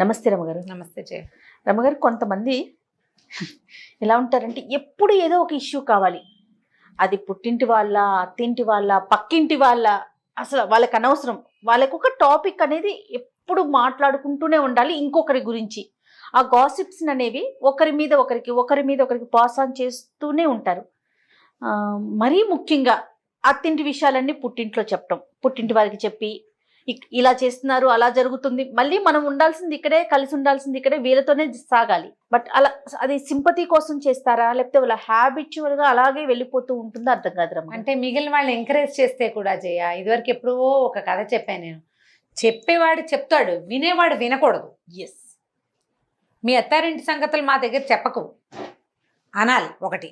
నమస్తే రమగారు. నమస్తే జయ. రమగారు, కొంతమంది ఎలా ఉంటారంటే ఎప్పుడు ఏదో ఒక ఇష్యూ కావాలి. అది పుట్టింటి వాళ్ళ, అత్తింటి వాళ్ళ, పక్కింటి వాళ్ళ, అసలు వాళ్ళకి అనవసరం. వాళ్ళకు ఒక టాపిక్ అనేది ఎప్పుడు మాట్లాడుకుంటూనే ఉండాలి ఇంకొకరి గురించి. ఆ గాసిప్స్ అనేవి ఒకరి మీద ఒకరికి పాస్ ఆన్ చేస్తూనే ఉంటారు. మరీ ముఖ్యంగా అత్తింటి విషయాలన్నీ పుట్టింట్లో చెప్పడం, పుట్టింటి వారికి చెప్పి ఇలా చేస్తున్నారు, అలా జరుగుతుంది, మళ్ళీ మనం ఉండాల్సింది ఇక్కడే, కలిసి ఉండాల్సింది ఇక్కడే, వీళ్ళతోనే సాగాలి. బట్ అలా అది సింపతి కోసం చేస్తారా, లేకపోతే వాళ్ళ హ్యాబిచువల్ గా అలాగే వెళ్ళిపోతూ ఉంటుందో అర్థం కాదు రమ్మ. అంటే మిగిలిన వాళ్ళు ఎంకరేజ్ చేస్తే కూడా జయ, ఇదివరకు ఎప్పుడో ఒక కథ చెప్పాను నేను. చెప్పేవాడు చెప్తాడు, వినేవాడు వినకూడదు. ఎస్. మీ అత్తారింటి సంగతులు మా దగ్గర చెప్పకు అనాలి. ఒకటి,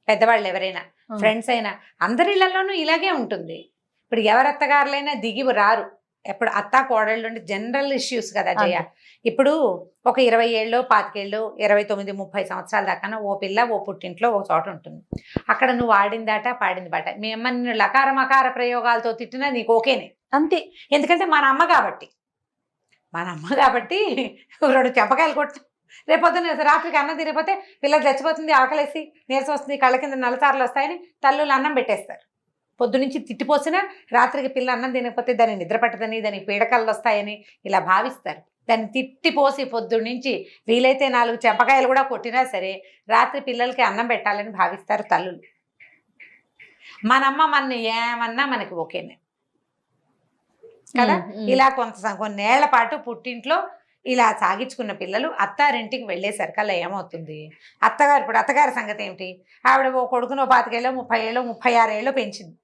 పెద్దవాళ్ళు ఎవరైనా, ఫ్రెండ్స్ అయినా, అందరిళ్లలోనూ ఇలాగే ఉంటుంది. ఇప్పుడు ఎవరి అత్తగారులైనా దిగి రారు. ఎప్పుడు అత్తా కోడళ్ళు అంటే జనరల్ ఇష్యూస్ కదా జయ. ఇప్పుడు ఒక 20 ఏళ్ళు, 25 ఏళ్ళు, 29, 30 సంవత్సరాల దాకా ఓ పిల్ల ఓ పుట్టింట్లో ఒక చోట ఉంటుంది. అక్కడ నువ్వు ఆడిందాట పాడింది బాట. మీ అమ్మ నిన్ను లకార మకార ప్రయోగాలతో తిట్టినా నీకు ఓకేనే, అంతే. ఎందుకంటే మన అమ్మ కాబట్టి 2 చెంపకాయలు కొట్టు, రేపొద్దున రాత్రికి అన్నం తినకపోతే పిల్ల చచ్చిపోతుంది, ఆకలేసి నీరసం వస్తుంది, కళ్ళ కింద నల్లతారులు వస్తాయని తల్లులు అన్నం పెట్టేస్తారు. పొద్దునుంచి తిట్టిపోసినా రాత్రికి పిల్ల అన్నం తినకపోతే దాన్ని నిద్ర పట్టదని, దానికి పీడకలు వస్తాయని ఇలా భావిస్తారు. దాన్ని తిట్టిపోసి పొద్దున్నుంచి వీలైతే 4 చెంపకాయలు కూడా కొట్టినా సరే రాత్రి పిల్లలకి అన్నం పెట్టాలని భావిస్తారు తల్లులు. మనమ్మ మన ఏమన్నా మనకి ఓకేనే కదా. ఇలా కొన్నేళ్ల పాటు పుట్టింట్లో ఇలా సాగించుకున్న పిల్లలు అత్తారింటికి వెళ్ళేసరికల్లా ఏమవుతుంది, ఇప్పుడు అత్తగారి సంగతి ఏమిటి? ఆవిడ ఓ కొడుకునో 25 ఏళ్ళు, 30 ఏళ్ళు, 36 ఏళ్ళు పెంచింది.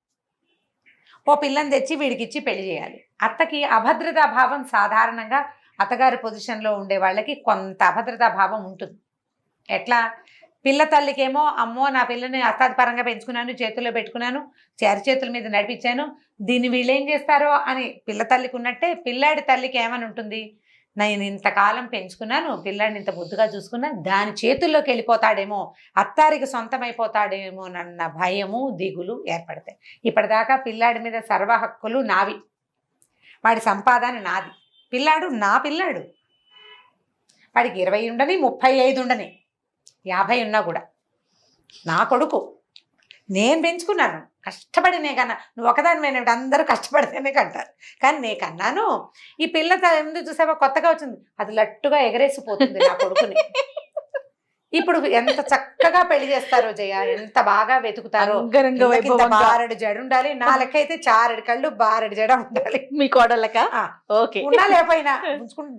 ఓ పిల్లని తెచ్చి వీడికిచ్చి పెళ్లి చేయాలి. అత్తకి అభద్రతా భావం సాధారణంగా అత్తగారి పొజిషన్లో ఉండే వాళ్ళకి కొంత అభద్రతా భావం ఉంటుంది. ఎట్లా? పిల్ల తల్లికేమో అమ్మో నా పిల్లని అత్తాది పరంగా పెంచుకున్నాను, చేతుల్లో పెట్టుకున్నాను, చేతుల మీద నడిపించాను, దీన్ని వీళ్ళు ఏం చేస్తారో అని పిల్ల తల్లికి ఉన్నట్టే పిల్లాడి తల్లికి ఏమని ఉంటుంది, నేను ఇంతకాలం పెంచుకున్నాను, పిల్లాడిని ఇంత ముద్దుగా చూసుకున్నా, దాని చేతుల్లోకి వెళ్ళిపోతాడేమో, అత్తారికి సొంతమైపోతాడేమో అన్న భయము, దిగులు ఏర్పడతాయి. ఇప్పటిదాకా పిల్లాడి మీద సర్వ హక్కులు నావి, వాడి సంపాదన నాది, పిల్లాడు నా పిల్లాడు. వాడికి 20 ఉండని, 35 ఉండని, 50 ఉన్నా కూడా నా కొడుకు, నేను పెంచుకున్నాను, కష్టపడి నే కన్నా. నువ్వు ఒకదాని మీద అందరూ కష్టపడితేనే కంటారు, కానీ నే కన్నాను. ఈ పిల్ల ఎందుకు చూసావా కొత్తగా వచ్చింది, అది లట్టుగా ఎగరేసిపోతుంది నా కొడుకుని. ఇప్పుడు ఎంత చక్కగా పెళ్లి చేస్తారో జయ, ఎంత బాగా వెతుకుతారో. బారెడు జడ ఉండాలి, నా లెక్క అయితే 4 కళ్ళు 12 జడ ఉండాలి. మీ కోడళ్ళక ఓకే ఉన్నా లేకపోయినా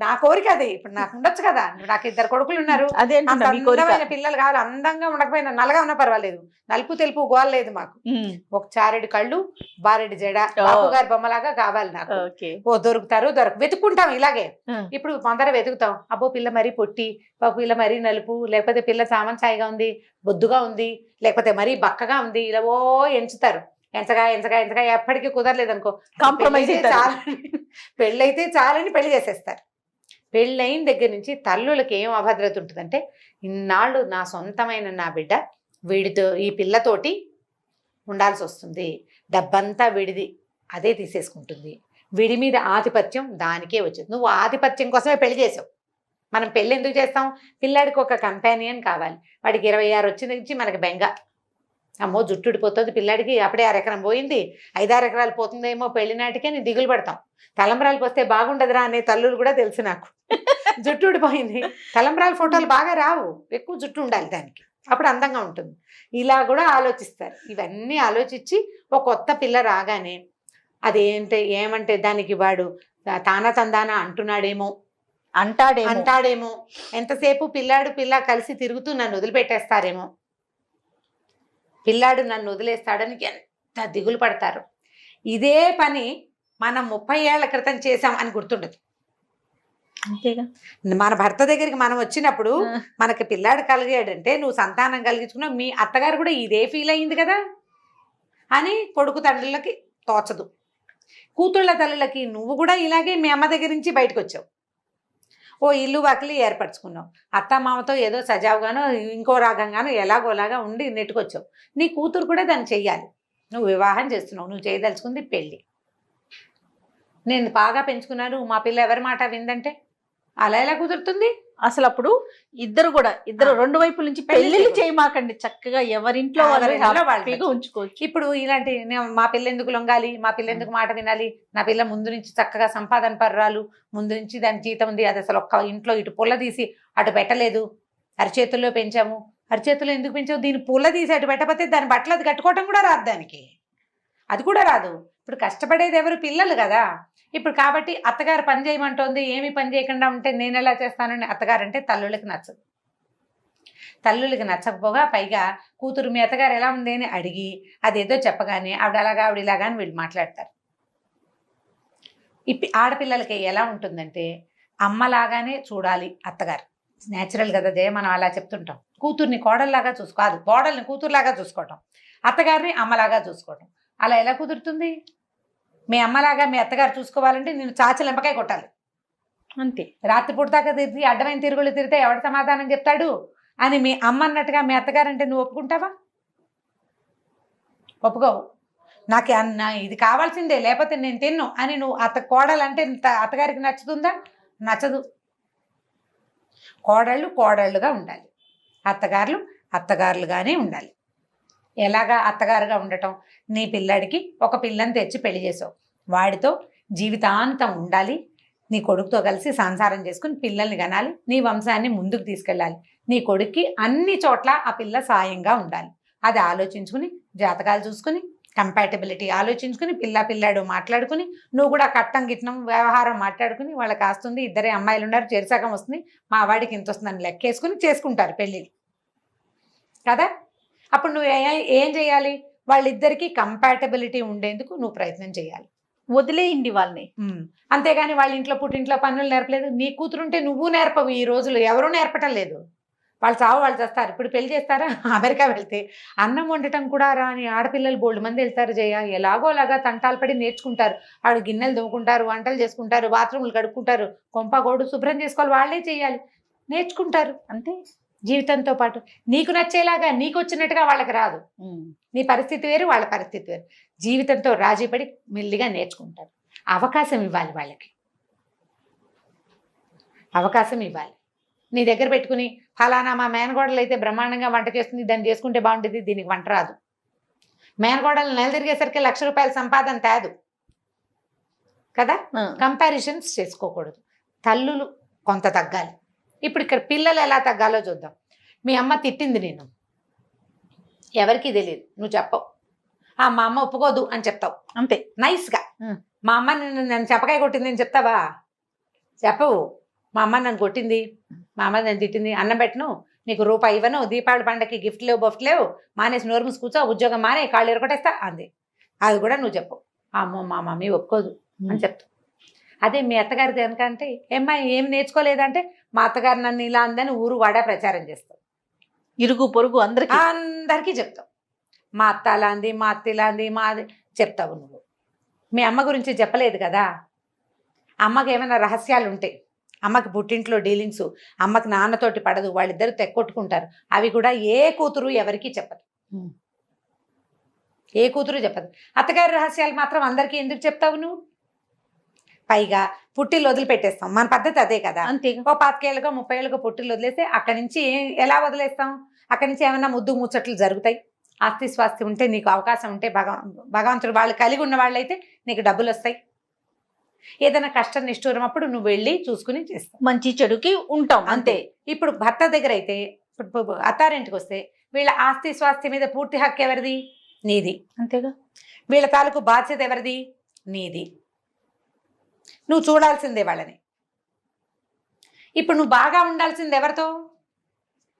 నా కోరిక అది. ఇప్పుడు నాకు ఉండొచ్చు కదా, నాకు 2 కొడుకులు ఉన్నారు, అందమైన పిల్లలు కావాలి. అందంగా ఉండకపోయినా నల్లగా ఉన్నా పర్వాలేదు, నలుపు తెలుపు గోల్ లేదు మాకు. ఒక 4 కళ్ళు 12 జడ, బాబు గారి బొమ్మలాగా కావాలి నాకు. ఓ దొరుకుతారు, వెతుక్కుంటాం ఇలాగే. ఇప్పుడు కొందరు వెతుకుతాం, అబ్బో పిల్ల మరీ పొట్టి, బాబు పిల్ల మరీ నలుపు, లేకపోతే పిల్ల సామంచాయిగా ఉంది, బొద్దుగా ఉంది, లేకపోతే మరీ బక్కగా ఉంది, ఇలా ఓ ఎంచుతారు. ఎంచగా ఎప్పటికీ కుదరలేదు అనుకో, కాంప్రమైజ్ పెళ్ళైతే చాలని పెళ్లి చేసేస్తారు. పెళ్ళైన దగ్గర నుంచి తల్లులకి ఏం అభద్రత ఉంటుందంటే, ఇన్నాళ్ళు నా సొంతమైన నా బిడ్డ వీడితో, ఈ పిల్లతోటి ఉండాల్సి వస్తుంది, డబ్బంతా విడిది, అదే తీసేసుకుంటుంది, విడి మీద ఆధిపత్యం దానికే వచ్చింది. నువ్వు ఆధిపత్యం కోసమే పెళ్లి చేసావు. మనం పెళ్ళి ఎందుకు చేస్తాం? పిల్లాడికి ఒక కంపానియన్ కావాలి. వాడికి 26 వచ్చిన నుంచి మనకి బెంగ, అమ్మో జుట్టు ఊడిపోతుంది పిల్లాడికి, అప్పుడే 1 ఎకరం పోయింది, 5-6 ఎకరాలు పోతుందేమో పెళ్లి నాటికే నేను దిగులు పడతాం. తలంబ్రాలకు వస్తే బాగుండదురా అనే తల్లులు కూడా తెలుసు నాకు. జుట్టు ఊడిపోయింది, తలంబ్రాల ఫోటోలు బాగా రావు, ఎక్కువ జుట్టు ఉండాలి దానికి, అప్పుడు అందంగా ఉంటుంది. ఇలా కూడా ఆలోచిస్తారు. ఇవన్నీ ఆలోచించి ఒక కొత్త పిల్ల రాగానే ఏమంటే దానికి వాడు తానా తందానా అంటాడేమో, ఎంతసేపు పిల్ల కలిసి తిరుగుతూ నన్ను వదిలిపెట్టేస్తారేమో, పిల్లాడు నన్ను వదిలేస్తాడని ఎంత దిగులు పడతారు. ఇదే పని మనం 30 ఏళ్ల క్రితం చేసాం అని గుర్తుండదు. అంతేగా, మన భర్త దగ్గరికి మనం వచ్చినప్పుడు మనకి పిల్లాడు కలిగాడంటే నువ్వు సంతానం కలిగించుకున్నావు, మీ అత్తగారు కూడా ఇదే ఫీల్ అయ్యింది కదా అని కొడుకు తండ్రులకి తోచదు. కూతుళ్ళ తల్లులకి నువ్వు కూడా ఇలాగే మీ అమ్మ దగ్గర నుంచి బయటకు వచ్చావు, ఓ ఇల్లు వాకిలి ఏర్పరచుకున్నావు, అత్తమామతో ఏదో సజావుగానో ఇంకో రాగంగానో ఎలాగోలాగా ఉండి నెట్టుకొచ్చావు. నీ కూతురు కూడా దాన్ని చెయ్యాలి. నువ్వు వివాహం చేస్తున్నావు, నువ్వు చేయదలుచుకుంది పెళ్ళి. నేను బాగా పెంచుకున్నాను, మా పిల్ల ఎవరి మాట విందంటే అలా ఎలా కుదురుతుంది? అసలు అప్పుడు ఇద్దరు రెండు వైపుల నుంచి పెళ్లి పెళ్లిళ్ళు చేయకూడదు. చేయమాకండి, చక్కగా ఎవరింట్లో వాళ్ళు ఎవరింట్లో వాళ్ళు హ్యాపీగా ఉంచుకోవచ్చు. ఇప్పుడు ఇలాంటి మా పిల్ల ఎందుకు లొంగాలి, మా పిల్ల ఎందుకు మాట వినాలి, నా పిల్ల ముందు నుంచి చక్కగా సంపాదన పర్రాలు, ముందు నుంచి దాని జీతం ఉంది, అది అసలు ఒక్క ఇంట్లో ఇటు పుల్ల తీసి అటు పెట్టలేదు, అరిచేతుల్లో పెంచాము, అరిచేతుల్లో ఎందుకు పెంచావు, దీని పుల్ల తీసి అటు పెట్టకపోతే దాని బట్టలు అది కట్టుకోవటం కూడా రాదు, దానికి అది కూడా రాదు. ఇప్పుడు కష్టపడేది ఎవరు? పిల్లలు కదా. ఇప్పుడు కాబట్టి అత్తగారు పని చేయమంటోంది, ఏమి పని చేయకుండా ఉంటే నేను ఎలా చేస్తానని అత్తగారు అంటే తల్లులకి నచ్చదు. తల్లులకి నచ్చకపోగా పైగా కూతురు మీ అత్తగారు ఎలా ఉంది అని అడిగి అదేదో చెప్పగానే ఆవిడ అలాగా ఆవిడ ఇలాగా అని వీళ్ళు మాట్లాడతారు. ఆడపిల్లలకి ఎలా ఉంటుందంటే అమ్మలాగానే చూడాలి అత్తగారు. న్యాచురల్ కదా జయ, మనం అలా చెప్తుంటాం. కూతుర్ని కోడల్లాగా చూసుకోదు, కోడల్ని కూతురులాగా చూసుకోవటం, అత్తగారిని అమ్మలాగా చూసుకోవటం. అలా ఎలా కుదురుతుంది? మీ అమ్మలాగా మీ అత్తగారు చూసుకోవాలంటే నేను చాచి లెంపకాయ కొట్టాలి అంతే. రాత్రిపూట దాకా తిరిగి అడ్డమైన తిరుగులు తిరిగితే ఎవడు సమాధానం చెప్తాడు అని మీ అమ్మ అన్నట్టుగా మీ అత్తగారు అంటే నువ్వు ఒప్పుకుంటావా? ఒప్పుకోవు. నాకు ఇది కావాల్సిందే, లేకపోతే నేను తిన్ను అని నువ్వు కోడలంటే అత్తగారికి నచ్చుతుందా? నచ్చదు. కోడళ్ళు కోడళ్ళుగా ఉండాలి, అత్తగారులు అత్తగారులుగానే ఉండాలి. ఎలాగా అత్తగారుగా ఉండటం? నీ పిల్లాడికి ఒక పిల్లని తెచ్చి పెళ్లి చేసావు, వాడితో జీవితాంతం ఉండాలి, నీ కొడుకుతో కలిసి సంసారం చేసుకుని పిల్లల్ని కనాలి, నీ వంశాన్ని ముందుకు తీసుకెళ్ళాలి, నీ కొడుక్కి అన్ని చోట్ల ఆ పిల్ల సాయంగా ఉండాలి. అది ఆలోచించుకుని, జాతకాలు చూసుకుని, కంపాటబిలిటీ ఆలోచించుకుని, పిల్లాడు మాట్లాడుకుని, నువ్వు కూడా కట్టం గిట్నం వ్యవహారం మాట్లాడుకుని, వాళ్ళకి ఆస్తుంది, ఇద్దరే అమ్మాయిలు ఉన్నారు, చెరిసగం వస్తుంది, మా వాడికి ఇంత వస్తుందని లెక్కేసుకుని చేసుకుంటారు పెళ్ళిళ్ళు కదా. అప్పుడు నువ్వు ఏం చేయాలి? వాళ్ళిద్దరికీ కంపాటబిలిటీ ఉండేందుకు నువ్వు ప్రయత్నం చేయాలి. వదిలేయండి వాళ్ళని. అంతేగాని వాళ్ళ ఇంట్లో పుట్టింట్లో పనులు నేర్పలేదు, నీ కూతురుంటే నువ్వు నేర్పవు. ఈ రోజులు ఎవరూ నేర్పటం లేదు. వాళ్ళు చావు వాళ్ళు చేస్తారు. ఇప్పుడు పెళ్లి చేస్తారా? అమెరికా వెళ్తే అన్నం వండటం కూడా రాని ఆడపిల్లలు బోల్డ్ మంది వెళ్తారు జయ. ఎలాగోలాగా తంటాలు పడి నేర్చుకుంటారు. ఆవిడ గిన్నెలు దువ్వుకుంటారు, వంటలు చేసుకుంటారు, బాత్రూములు కడుక్కుంటారు, కొంపగోడు శుభ్రం చేసుకోవాలి, వాళ్ళే చేయాలి, నేర్చుకుంటారు. అంతే. జీవితంతో పాటు నీకు నచ్చేలాగా నీకు వచ్చినట్టుగా వాళ్ళకి రాదు. నీ పరిస్థితి వేరు, వాళ్ళ పరిస్థితి వేరు. జీవితంతో రాజీపడి మెల్లిగా నేర్చుకుంటారు. అవకాశం ఇవ్వాలి వాళ్ళకి, అవకాశం ఇవ్వాలి. నీ దగ్గర పెట్టుకుని ఫలానా మా మేనగోడలు అయితే బ్రహ్మాండంగా వంట చేస్తుంది, దాన్ని చేసుకుంటే బాగుంటుంది, దీనికి వంట రాదు. మేనగోడలు నెల తిరిగేసరికి ₹1,00,000 సంపాదన తేదు కదా. కంపారిజన్స్ చేసుకోకూడదు. తల్లులు కొంత తగ్గాలి. ఇప్పుడు ఇక్కడ పిల్లలు ఎలా తగ్గాలో చూద్దాం. మీ అమ్మ తిట్టింది నేను, ఎవరికి తెలియదు, నువ్వు చెప్పవు. మా అమ్మ ఒప్పుకోదు అని చెప్తావు అంతే నైస్గా. మా అమ్మ నన్ను చెప్పకాయ కొట్టింది అని చెప్తావా? చెప్పవు. మా అమ్మ నన్ను కొట్టింది, మా అమ్మ నన్ను తిట్టింది, అన్నం పెట్టను, నీకు రూపాయి ఇవ్వను, దీపావళి పండగకి గిఫ్ట్ లేవు, బఫ్ట్ లేవు, మానేసి నోరు మూసి కూర్చో, ఉద్యోగం మానే, కాళ్ళు ఎరగొట్టేస్తా అంది. అది కూడా నువ్వు చెప్పవు. అమ్మో మా మమ్మీ ఒప్పుకోదు అని చెప్తావు. అదే మీ అత్తగారిది ఎందుకంటే ఏం నేర్చుకోలేదంటే మా అత్తగారు నన్ను ఇలా అందని ఊరు వాడా ప్రచారం చేస్తావు, ఇరుగు పొరుగు అందరికీ చెప్తావు. మా అత్త అలా అంది, మా అత్త ఇలా అంది, మాది చెప్తావు. నువ్వు మీ అమ్మ గురించి చెప్పలేదు కదా. అమ్మకి ఏమైనా రహస్యాలు ఉంటాయి, అమ్మకి పుట్టింట్లో డీలింగ్స్, అమ్మకి నాన్నతోటి పడదు, వాళ్ళిద్దరు తెక్కొట్టుకుంటారు, అవి కూడా ఏ కూతురు ఎవరికి చెప్పదు, ఏ కూతురు చెప్పదు. అత్తగారి రహస్యాలు మాత్రం అందరికీ ఎందుకు చెప్తావు నువ్వు? పైగా పుట్టిల్లు వదిలిపెట్టేస్తాం, మన పద్ధతి అదే కదా. అంతే. ఓ 25 ఏళ్ళకో 30 ఏళ్ళకో పుట్టిల్లు వదిలేస్తే అక్కడి నుంచి ఎలా వదిలేస్తాం? అక్కడి నుంచి ఏమైనా ముద్దు ముచ్చట్లు జరుగుతాయి. ఆస్తి స్వాస్తి ఉంటే, నీకు అవకాశం ఉంటే, భగవంతుడు వాళ్ళు కలిగి ఉన్న వాళ్ళైతే నీకు డబ్బులు వస్తాయి. ఏదైనా కష్టం నిష్ఠూరం అప్పుడు నువ్వు వెళ్ళి చూసుకుని చేస్తావు, మంచి చెడుకి ఉంటాం అంతే. ఇప్పుడు భర్త దగ్గర అయితే, ఇప్పుడు అత్తారింటికి వస్తే వీళ్ళ ఆస్తి స్వాస్తి మీద పూర్తి హక్కు ఎవరిది? నీది. అంతేగా. వీళ్ళ తాలూకు బాధ్యత ఎవరిది? నీది. నువ్వు చూడాల్సిందే వాళ్ళని. ఇప్పుడు నువ్వు బాగా ఉండాల్సింది ఎవరితో?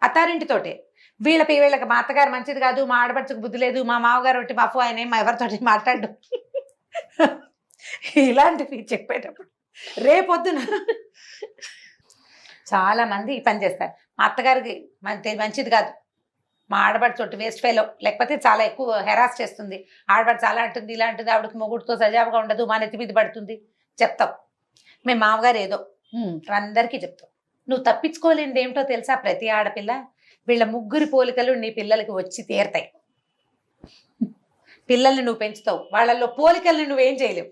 అత్తారింటితోటే. వీళ్ళకి మా అత్తగారు మంచిది కాదు, మా ఆడపడుచుకు బుద్ధి లేదు, మా మామగారు ఒకటి మఫు, ఆయన మా ఎవరితోటి మాట్లాడు, ఇలాంటివి చెప్పేటప్పుడు రేపొద్దున చాలా మంది ఈ పని చేస్తారు. మా అత్తగారికి మంచిది కాదు, మా ఆడపడుచోటి వేస్ట్ ఫెలో, లేకపోతే చాలా ఎక్కువ హెరాస్ చేస్తుంది, ఆడపడుచు చాలా అంటుంది ఇలా అంటుంది, ఆవిడకి మొగుడుతో సజావుగా ఉండదు, మా నెత్తి మీద పడుతుంది చెప్తావు. మేము మామగారు ఏదో అందరికీ చెప్తావు. నువ్వు తప్పించుకోలేనిది ఏమిటో తెలుసా? ప్రతి ఆడపిల్ల వీళ్ళ ముగ్గురి పోలికలు నీ పిల్లలకి వచ్చి తీరతాయి. పిల్లల్ని నువ్వు పెంచుతావు, వాళ్ళల్లో పోలికల్ని నువ్వేం చేయలేవు,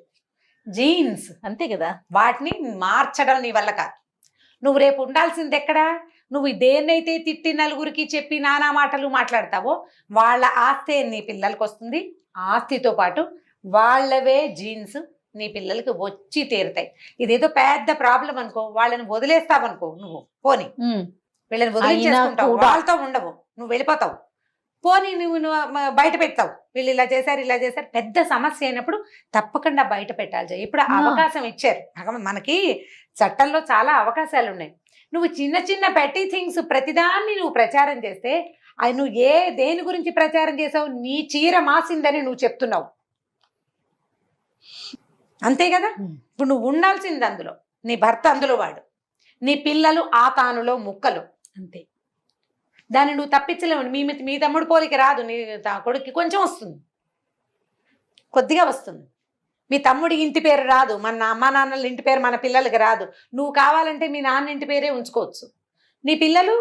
జీన్స్ అంతే కదా. వాటిని మార్చడం నీ వల్ల కాదు. నువ్వు రేపు ఉండాల్సింది ఎక్కడా? నువ్వు దేన్నైతే తిట్టి నలుగురికి చెప్పి నానా మాటలు మాట్లాడతావో వాళ్ళ ఆస్తే నీ పిల్లలకి వస్తుంది. ఆస్తితో పాటు వాళ్ళవే జీన్స్ నీ పిల్లలకి వచ్చి తీరుతాయి. ఇదేదో పెద్ద ప్రాబ్లం అనుకో, వాళ్ళని వదిలేస్తావనుకో, నువ్వు పోని వీళ్ళని వదిలించేసుకుంటావు, వాళ్ళతో ఉండవు, నువ్వు వెళ్ళిపోతావు. పోనీ నువ్వు బయట పెడతావు, వీళ్ళు ఇలా చేశారు ఇలా చేశారు, పెద్ద సమస్య అయినప్పుడు తప్పకుండా బయట పెట్టాలి. ఇప్పుడు అవకాశం ఇచ్చారు మనకి, చట్టంలో చాలా అవకాశాలు ఉన్నాయి. నువ్వు చిన్న చిన్న పెట్టి థింగ్స్ ప్రతిదాన్ని నువ్వు ప్రచారం చేస్తే, అది నువ్వు దేని గురించి ప్రచారం చేసావు? నీ చీర మాసిందని నువ్వు చెప్తున్నావు, అంతే కదా. ఇప్పుడు నువ్వు ఉండాల్సింది అందులో, నీ భర్త అందులో వాడు, నీ పిల్లలు ఆ తానులో ముక్కలు, అంతే. దాన్ని నువ్వు తప్పించలేవు. మీ తమ్ముడు పోలిక రాదు, నీ కొడుక్కి కొంచెం వస్తుంది, కొద్దిగా వస్తుంది. మీ తమ్ముడి ఇంటి పేరు రాదు, మన అమ్మ నాన్నల ఇంటి పేరు మన పిల్లలకి రాదు. నువ్వు కావాలంటే మీ నాన్న ఇంటి పేరే ఉంచుకోవచ్చు, నీ పిల్లలు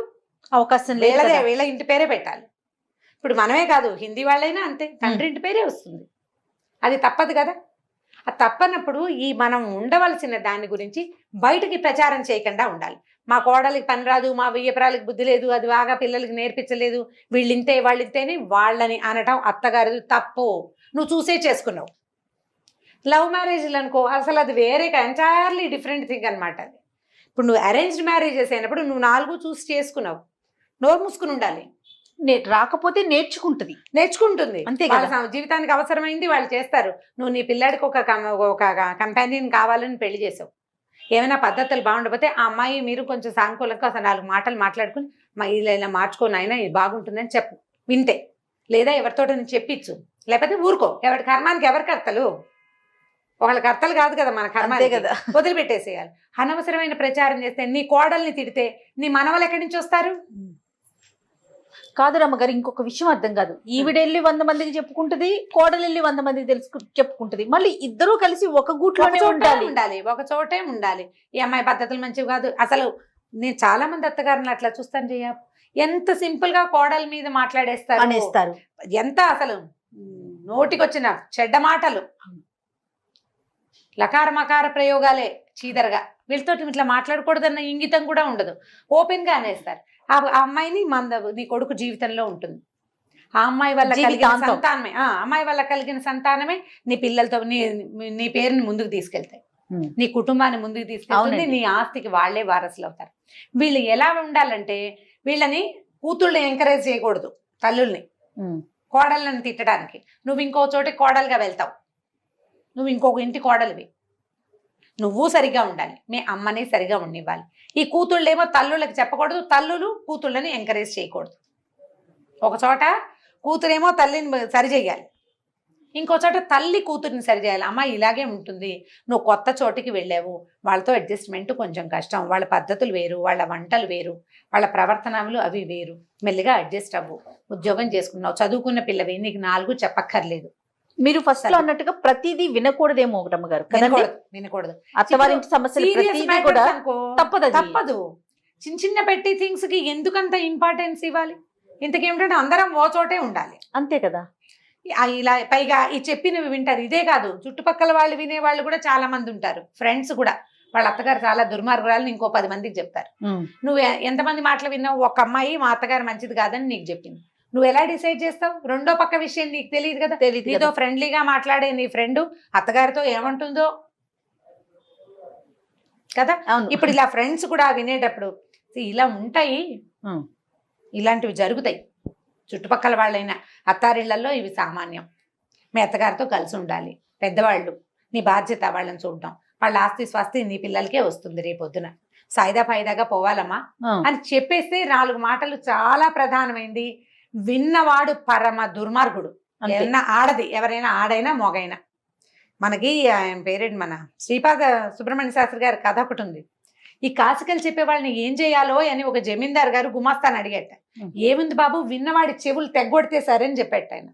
అవకాశం లేదే వీళ్ళ ఇంటి పేరే పెట్టాలి. ఇప్పుడు మనమే కాదు, హిందీ వాళ్ళైనా అంతే, తండ్రి ఇంటి పేరే వస్తుంది. అది తప్పదు కదా. అది తప్పనప్పుడు మనం ఉండవలసిన దాని గురించి బయటికి ప్రచారం చేయకుండా ఉండాలి. మా కోడలికి పని రాదు, మా వియ్యపురాలకి బుద్ధి లేదు, అది బాగా పిల్లలకి నేర్పించలేదు, వీళ్ళింతే వాళ్ళింతేనే వాళ్ళని అనటం అత్తగారిది తప్పు. నువ్వు చూసే చేసుకున్నావు. లవ్ మ్యారేజ్లు అనుకో, అసలు అది వేరే ఎంటైర్లీ డిఫరెంట్ థింగ్ అనమాట. అది ఇప్పుడు నువ్వు అరేంజ్డ్ మ్యారేజెస్ అయినప్పుడు నువ్వు 4 చూసి చేసుకున్నావు, నోరు మూసుకుని ఉండాలి. రాకపోతే నేర్చుకుంటుంది, అంతే కదా. జీవితానికి అవసరమైంది వాళ్ళు చేస్తారు. నువ్వు నీ పిల్లాడికి ఒక కంపానియన్ కావాలని పెళ్లి చేసావు, ఏమైనా పద్ధతులు బాగుండకపోతే ఆ అమ్మాయి మీరు కొంచెం సానుకూలంగా అసలు 4 మాటలు మాట్లాడుకుని ఇలా మార్చుకొని అయినా ఇది బాగుంటుందని చెప్పు, వింటే. లేదా ఎవరితో చెప్పించు, లేకపోతే ఊరుకో. ఎవరి కర్మానికి ఎవరి కర్తలు? ఒకళ్ళ కర్తలు కాదు కదా మన కర్మానికి కదా, వదిలిపెట్టేసేయాలి. అనవసరమైన ప్రచారం చేస్తే, నీ కోడల్ని తిడితే నీ మనవలు ఎక్కడి నుంచి వస్తారు? కాదు రమ్మగారు, ఇంకొక విషయం అర్థం కాదు. ఈవిడెళ్ళి 100 మందికి చెప్పుకుంటది, కోడలెళ్ళి 100 మందికి చెప్పుకుంటది, మళ్ళీ ఇద్దరూ కలిసి ఒక గూట్లోనే ఉండాలి, ఒక చోటే ఉండాలి. ఈ అమ్మాయి పద్ధతులు మంచివి కాదు. అసలు నేను చాలా మంది అత్తగారిని అట్లా చూస్తాను చెయ్య, ఎంత సింపుల్ గా కోడల మీద మాట్లాడేస్తారు అనేస్తారు. ఎంత అసలు నోటికొచ్చిన చెడ్డ మాటలు, లకార మకార ప్రయోగాలే చీదరగా. వీళ్ళతో ఇట్లా మాట్లాడకూడదన్న ఇంగితం కూడా ఉండదు, ఓపెన్ గా అనేస్తారు. ఆ అమ్మాయిని నీ కొడుకు జీవితంలో ఉంటుంది. ఆ అమ్మాయి వల్ల కలిగిన సంతానమే, అమ్మాయి వల్ల కలిగిన సంతానమే నీ పిల్లలతో నీ పేరుని ముందుకు తీసుకెళ్తాయి, నీ కుటుంబాన్ని ముందుకు తీసుకెళ్తుంది, నీ ఆస్తికి వాళ్లే వారసులు అవుతారు. వీళ్ళు ఎలా ఉండాలంటే, వీళ్ళని కూతుళ్ళని ఎంకరేజ్ చేయకూడదు, తల్లుల్ని కోడళ్ళని తిట్టడానికి. నువ్వు ఇంకో చోటి కోడలుగా వెళ్తావు, నువ్వు ఇంకొక ఇంటి కోడలివి, నువ్వు సరిగా ఉండాలి, మీ అమ్మని సరిగా ఉండివ్వాలి. ఈ కూతుళ్ళేమో తల్లుళ్ళకి చెప్పకూడదు, తల్లులు కూతుళ్ళని ఎంకరేజ్ చేయకూడదు. ఒక చోట కూతురేమో తల్లిని సరిచేయాలి, ఇంకో చోట తల్లి కూతురిని సరిచేయాలి. అమ్మ ఇలాగే ఉంటుంది, నువ్వు కొత్త చోటికి వెళ్ళావు, వాళ్ళతో అడ్జస్ట్మెంట్ కొంచెం కష్టం, వాళ్ళ పద్ధతులు వేరు, వాళ్ళ వంటలు వేరు, వాళ్ళ ప్రవర్తనలు అవి వేరు, మెల్లిగా అడ్జస్ట్ అవ్వు. ఉద్యోగం చేసుకున్నావు, చదువుకున్న పిల్లవి, నీకు 4 చెప్పక్కర్లేదు. మీరు ఫస్ట్ లో అన్నట్టుగా ప్రతిదీ వినకూడదేమో ఒకటమ్మగారు, వినకూడదు. అత్తవారింటి సమస్యలు కూడా తప్పదు. చిన్న చిన్న పెట్టి థింగ్స్ కి ఎందుకంత ఇంపార్టెన్స్ ఇవ్వాలి? ఇంతకేమిటంటే అందరం ఓ చోటే ఉండాలి, అంతే కదా. ఇలా పైగా ఈ చెప్పినవి వింటారు. ఇదే కాదు, చుట్టుపక్కల వాళ్ళు వినేవాళ్ళు కూడా చాలా మంది ఉంటారు, ఫ్రెండ్స్ కూడా. వాళ్ళ అత్తగారు చాలా దుర్మార్గురాలని ఇంకో 10 మందికి చెప్తారు. నువ్వు ఎంతమంది మాటలు విన్నావు? ఒక అమ్మాయి మా అత్తగారు మంచిది కాదని నీకు చెప్పింది, నువ్వు ఎలా డిసైడ్ చేస్తావు? రెండో పక్క విషయం నీకు తెలియదు కదా. నీతో ఫ్రెండ్లీగా మాట్లాడే నీ ఫ్రెండ్ అత్తగారితో ఏమంటుందో కదా. ఇప్పుడు ఇలా ఫ్రెండ్స్ కూడా వినేటప్పుడు ఇలా ఉంటాయి, ఇలాంటివి జరుగుతాయి. చుట్టుపక్కల వాళ్ళైనా అత్తారిళ్లలో ఇవి సామాన్యం. మీ అత్తగారితో కలిసి ఉండాలి, పెద్దవాళ్ళు, నీ బాధ్యత వాళ్ళని చూడడం. వాళ్ళ ఆస్తి స్వాస్తి నీ పిల్లలకే వస్తుంది రేపొద్దున, సాయిదా ఫాయిదాగా పోవాలమ్మా అని చెప్పేస్తే 4 మాటలు చాలా ప్రధానమైంది. విన్నవాడు పరమ దుర్మార్గుడు. ఎవరైనా ఆడైనా మొగైనా. మనకి ఆయన పేరేంటి, మన శ్రీపాద సుబ్రహ్మణ్య శాస్త్రి గారి కథ ఒకటి ఉంది. ఈ కాసికలు చెప్పే వాళ్ళని ఏం చేయాలో అని ఒక జమీందార్ గారు గుమాస్తాను అడిగేట. ఏముంది బాబు, విన్నవాడి చెవులు తెగ్గొడితే సరే అని చెప్పేట ఆయన.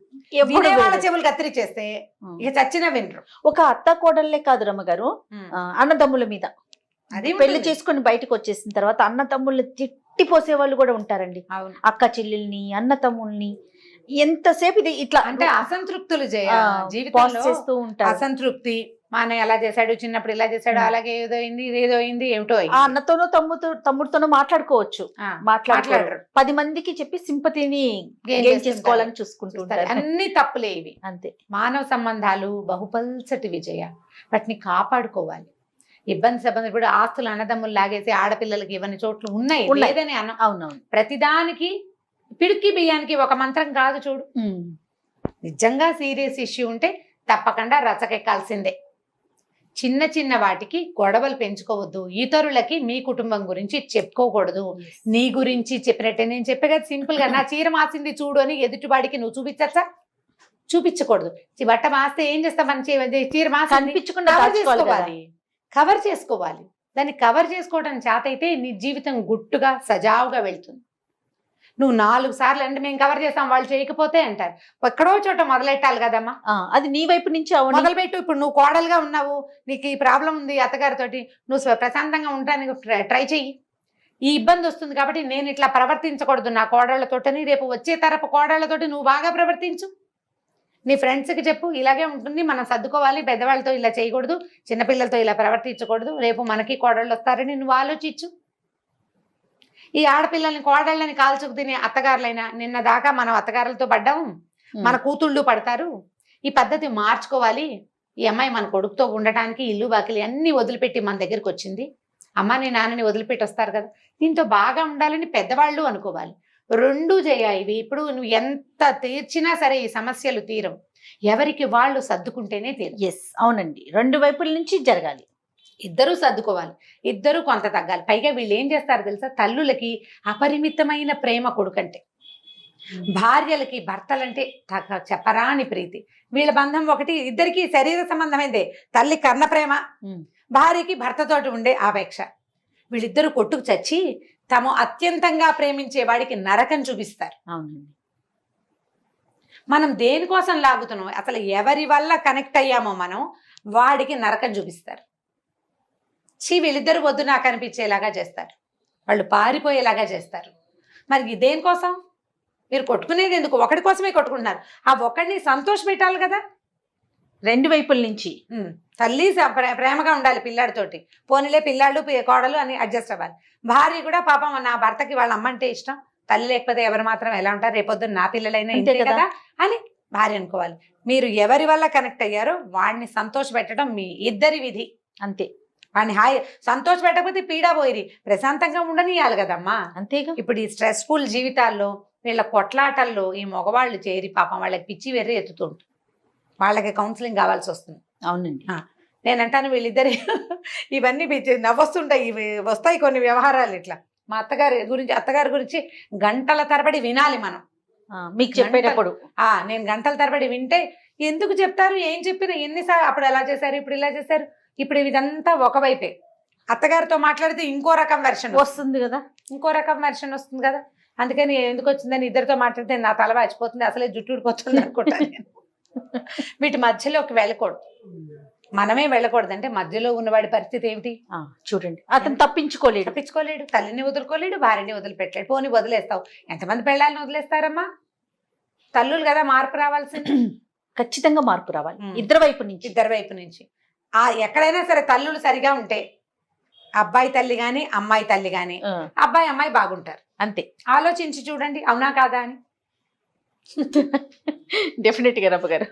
వినేవాళ్ళ చెవులు కత్తిరిచేస్తే ఇక చచ్చినా వినరు. ఒక అత్త కోడళ్లే కాదు రమ్మగారు, అన్నదమ్ముల మీద అది పెళ్లి చేసుకుని బయటకు వచ్చేసిన తర్వాత అన్నదమ్ముల్ని తిట్టిపోసే వాళ్ళు కూడా ఉంటారండి. అక్క చెల్లెల్ని, అన్న తమ్ముల్ని ఎంతసేపు ఇది ఇట్లా అంటే అసంతృప్తులు జీవితంలో చేస్తూ ఉంటారు. అసంతృప్తి, మా అన్నయ్య అలా చేశాడు, చిన్నప్పుడు ఇలా చేశాడు, అలాగే ఏదో అయింది, ఇదేదో అయింది, ఏమిటో ఆ అయింది. అన్నతోనో తమ్ముడితోనో మాట్లాడుకోవచ్చు, మాట్లాడరు. మాట్లాడరు. 10 మందికి చెప్పి సింపతిని Gain గెయిన్ చేసుకోవాలని చూసుకుంటూ చూస్తారు. ఉంటారు. అన్ని తప్పులే ఇవి. అంతే. మానవ సంబంధాలు బహుపల్చటి విజయ, వాటిని కాపాడుకోవాలి. ఇబ్బంది ఇప్పుడు ఆస్తులు అన్నదమ్ములు లాగేసి ఆడపిల్లలకి ఇవన్నీ చోట్లు ఉన్నాయి, లేదని అన్న. అవునవును. ప్రతిదానికి పిడికి బియ్యానికి ఒక మంత్రం కాదు చూడు. నిజంగా సీరియస్ ఇష్యూ ఉంటే తప్పకుండా రచకెక్కాల్సిందే. చిన్న చిన్న వాటికి గొడవలు పెంచుకోవద్దు. ఇతరులకి మీ కుటుంబం గురించి చెప్పుకోకూడదు. నీ గురించి చెప్పినట్టే నేను చెప్పే కదా సింపుల్ గా, నా చీర మాసింది చూడు అని ఎదుటివాడికి నువ్వు చూపించచ్చా? చూపించకూడదు. బట్ట మాస్తే ఏం చేస్తాం, మన చీర మాసి కనిపించకుండా కవర్ చేసుకోవాలి. కవర్ చేసుకోవాలి. దాన్ని కవర్ చేసుకోవడం చేత అయితే నీ జీవితం గుట్టుగా సజావుగా వెళ్తుంది. నువ్వు 4 సార్లు అంటే మేము కవర్ చేస్తాం, వాళ్ళు చేయకపోతే అంటారు. ఎక్కడో చోట మొదలెట్టాలి కదమ్మా. అది నీ వైపు నుంచి మొదలుపెట్టు. ఇప్పుడు నువ్వు కోడలుగా ఉన్నావు, నీకు ఈ ప్రాబ్లం ఉంది అత్తగారితోటి, నువ్వు ప్రశాంతంగా ఉండడానికి ట్రై చెయ్యి. ఈ ఇబ్బంది వస్తుంది కాబట్టి నేను ఇట్లా ప్రవర్తించకూడదు నా కోడళ్లతోటని, రేపు వచ్చే తరపు కోడళ్లతోటి నువ్వు బాగా ప్రవర్తించు. నీ ఫ్రెండ్స్కి చెప్పు, ఇలాగే ఉంటుంది, మనం సర్దుకోవాలి, పెద్దవాళ్ళతో ఇలా చేయకూడదు, చిన్నపిల్లలతో ఇలా ప్రవర్తించకూడదు, రేపు మనకి కోడళ్ళు వస్తారని నువ్వు ఆలోచించు. ఈ ఆడపిల్లల్ని కోడళ్ళని కాల్చుకు తినే అత్తగారులైనా, నిన్న దాకా మనం అత్తగారులతో పడ్డాము, మన కూతుళ్ళు పడతారు. ఈ పద్ధతి మార్చుకోవాలి. ఈ అమ్మాయి మన కొడుకుతో ఉండటానికి ఇల్లు బాకిలి అన్ని వదిలిపెట్టి మన దగ్గరికి వచ్చింది. అమ్మ నీ నాన్నని వదిలిపెట్టి వస్తారు కదా, దీంతో బాగా ఉండాలని పెద్దవాళ్ళు అనుకోవాలి. 2 జయ ఇవి. ఇప్పుడు నువ్వు ఎంత తీర్చినా సరే ఈ సమస్యలు తీరవు. ఎవరికి వాళ్ళు సర్దుకుంటేనే తీరు. ఎస్, అవునండి. 2 వైపుల నుంచి జరగాలి. ఇద్దరూ సర్దుకోవాలి, ఇద్దరూ కొంత తగ్గాలి. పైగా వీళ్ళు ఏం చేస్తారు తెలుసా, తల్లులకి అపరిమితమైన ప్రేమ కొడుకంటే, భార్యలకి భర్తలంటే చెప్పరాని ప్రీతి. వీళ్ళ బంధం ఒకటి, ఇద్దరికి శరీర సంబంధమైందే. తల్లి కర్ణ ప్రేమ, భార్యకి భర్తతోటి ఉండే ఆపేక్ష. వీళ్ళిద్దరూ కొట్టుకు చచ్చి తాము అత్యంతంగా ప్రేమించే వాడికి నరకం చూపిస్తారు. అవునండి. మనం దేనికోసం లాగుతున్నాం, అసలు ఎవరి వల్ల కనెక్ట్ అయ్యామో మనం, వాడికి నరకం చూపిస్తారు. వీళ్ళిద్దరు వద్దు నాకు అనిపించేలాగా చేస్తారు, వాళ్ళు పారిపోయేలాగా చేస్తారు. మరి దేనికోసం మీరు కొట్టుకునేది ఎందుకు? ఒకటి కోసమే కొట్టుకుంటున్నారు. ఆ ఒకడిని సంతోష పెట్టాలి కదా. 2 వైపుల నుంచి తల్లి ప్రేమగా ఉండాలి పిల్లాడితోటి, పోనీలే పిల్లాళ్ళు కోడలు అని అడ్జస్ట్ అవ్వాలి. భార్య కూడా పాపం నా భర్తకి వాళ్ళ అమ్మ అంటే ఇష్టం, తల్లి లేకపోతే ఎవరు మాత్రం ఎలా ఉంటారు, రేపొద్దున నా పిల్లలైనా ఇంతే కదా అని భార్య అనుకోవాలి. మీరు ఎవరి వల్ల కనెక్ట్ అయ్యారో వాడిని సంతోష పెట్టడం మీ ఇద్దరి విధి. అంతే. వాడిని సంతోష పెట్టకపోతే పీడా పోయిరి, ప్రశాంతంగా ఉండనియాలి కదమ్మా. అంతేగా. ఇప్పుడు ఈ స్ట్రెస్ఫుల్ జీవితాల్లో వీళ్ళ కొట్లాటల్లో ఈ మగవాళ్ళు చేరి పాపం వాళ్ళకి పిచ్చి వెర్రి ఎత్తుతుంటారు, వాళ్ళకి కౌన్సిలింగ్ కావాల్సి వస్తుంది. అవునండి. నేనంటాను వీళ్ళిద్దరి ఇవన్నీ నవ్వొస్తుంటాయి, ఇవి వస్తాయి కొన్ని వ్యవహారాలు ఇట్లా. మా అత్తగారి గురించి గంటల తరబడి వినాలి మనం. మీకు చెప్పేటప్పుడు నేను గంటల తరబడి వింటే, ఎందుకు చెప్తారు, ఏం చెప్పినా, ఎన్నిసార్లు అప్పుడు ఎలా చేశారు, ఇప్పుడు ఇలా చేశారు, ఇప్పుడు ఇదంతా ఒకవైపే. అత్తగారితో మాట్లాడితే ఇంకో రకం వెర్షన్ వస్తుంది కదా, వస్తుంది కదా. అందుకని ఎందుకు వచ్చిందని ఇద్దరితో మాట్లాడితే నా తల వాచిపోతుంది, అసలే జుట్టు ఊడిపోతుంది అనుకుంటాను నేను. వీటి మధ్యలోకి వెళ్ళకూడదు, మనమే వెళ్ళకూడదు. అంటే మధ్యలో ఉన్నవాడి పరిస్థితి ఏమిటి చూడండి. అతను తప్పించుకోలేడు, తల్లిని వదులుకోలేడు, భార్యని వదిలిపెట్టలేడు. పోనీ వదిలేస్తావు, ఎంతమంది పెళ్ళాలని వదిలేస్తారమ్మా? తల్లులు కదా, మార్పు రావాల్సింది. ఖచ్చితంగా మార్పు రావాలి ఇద్దరి వైపు నుంచి. ఎక్కడైనా సరే తల్లులు సరిగా ఉంటే, అబ్బాయి తల్లి గాని అమ్మాయి తల్లి గాని, అబ్బాయి అమ్మాయి బాగుంటారు. అంతే. ఆలోచించి చూడండి, అవునా కాదా అని. డెఫినెట్ గా రమ్మ గారు.